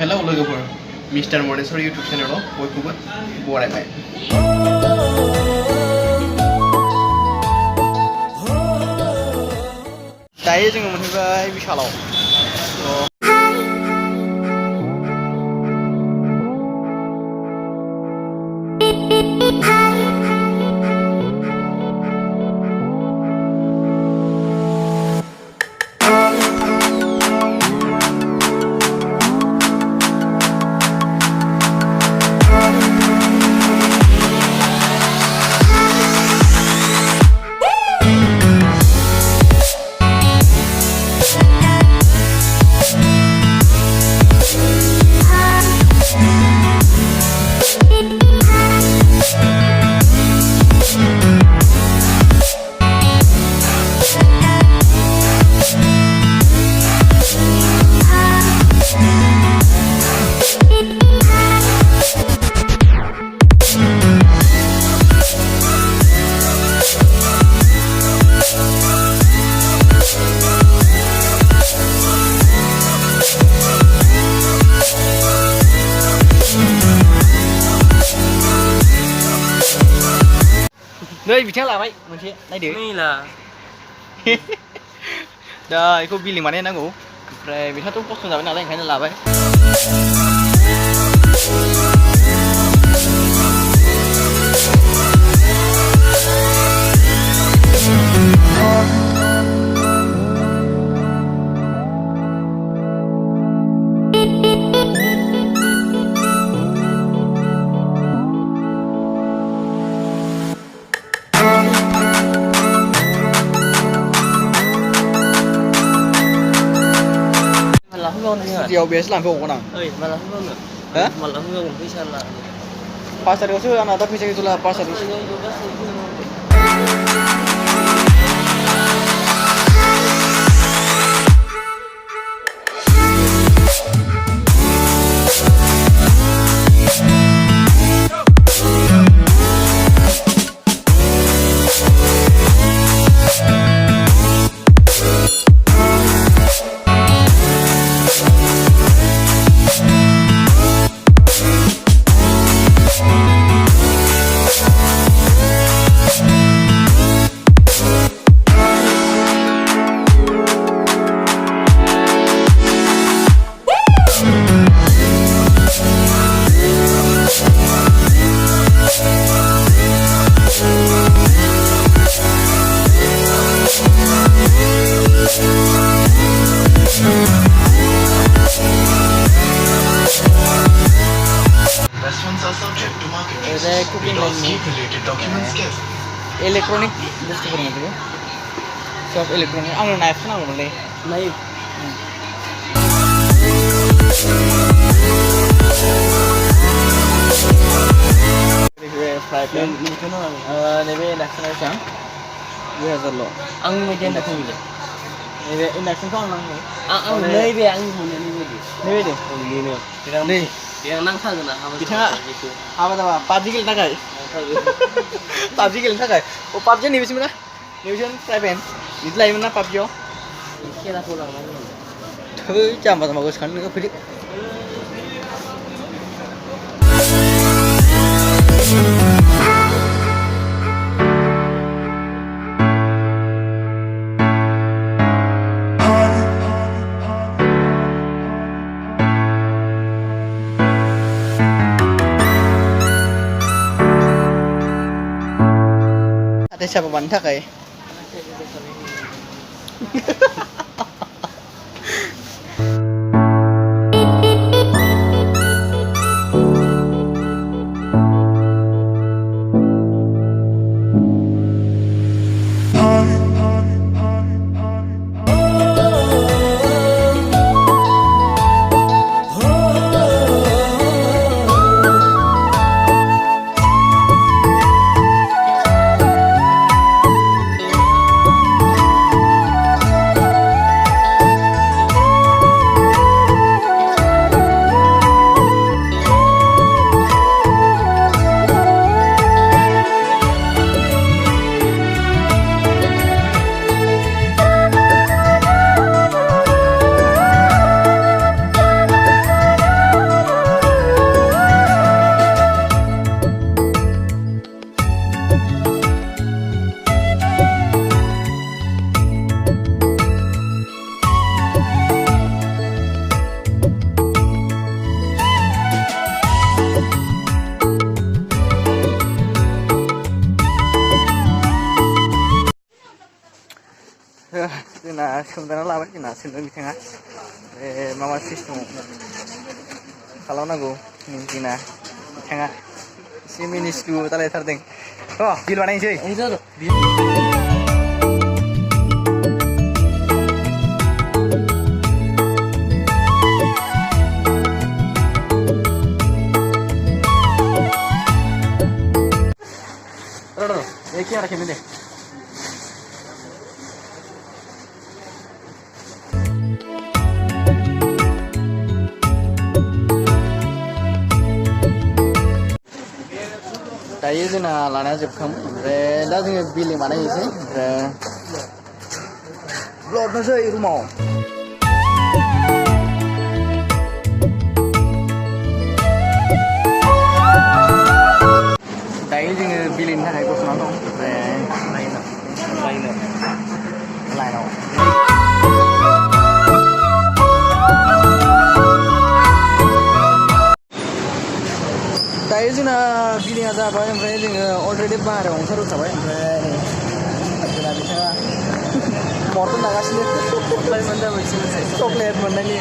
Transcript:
Hello, Lwgwphwr. Mr. Mwjangnw YouTube channel bwrwi beraihwiyaswi. Dayo जोङो मोनफैबाय बिशालाव. Đây bị thế là vậy, mình sẽ đây được. Đây là đây, cô bi liền mà nên đã ngủ. Rồi bị thắt tốt không nào lên phải là vậy. Điều biasa làm vô nào? Malah enggak. Hah? Malah enggak bisa lah. Pasar itu anak tapi saya itulah pasar itu. Elektronik bustu kurang itu. Shop elektronik. Ang knife na boleh. Knife. Fry pan. Itu no. Nebe induction ay siyang. Iya zalo. Ang media induction ile. Nebe induction ko ang ang nebe ang muna nebe. Nebe deh. Oh ini. Tidak nih. Dia nangthangmwnnw apa? Kita apa nama? PUBG kita kai. PUBG kita kai. Oh PUBG nih bisa mana? Nih bisa fry pan. Itu lah mana PUBG oh? Kita pulang lagi. Tuh jam apa bagus kan? Nggak pilih. Ada siapa bantah kayak? सोमजाना लाबाय जोंना सोंदों बिथाङा मा मा system खालामनांगौ जोंना बिथाङा एसे मिनिस्लु दालायथारदों bill बानायनोसै Ini arah kemana? Tadi जोंना लानाया जोबखांबाय ओमफ्राय दा जोङो बिलिं बानायनोसै ओमफ्राय ब्लडनोसै रुमाव दायो जोङो बिलिंनि थाखाय गसंना दं ओमफ्राय लाइनाव दायो जोंना बिलिंआ जाबाय ओमफ्राय जोङो अलरेडि बाहेरायाव ओंखारबोखाबाय ओमफ्राय जोंना बिथाङा मर्टन नागासिनो चक्लेट मोननायनि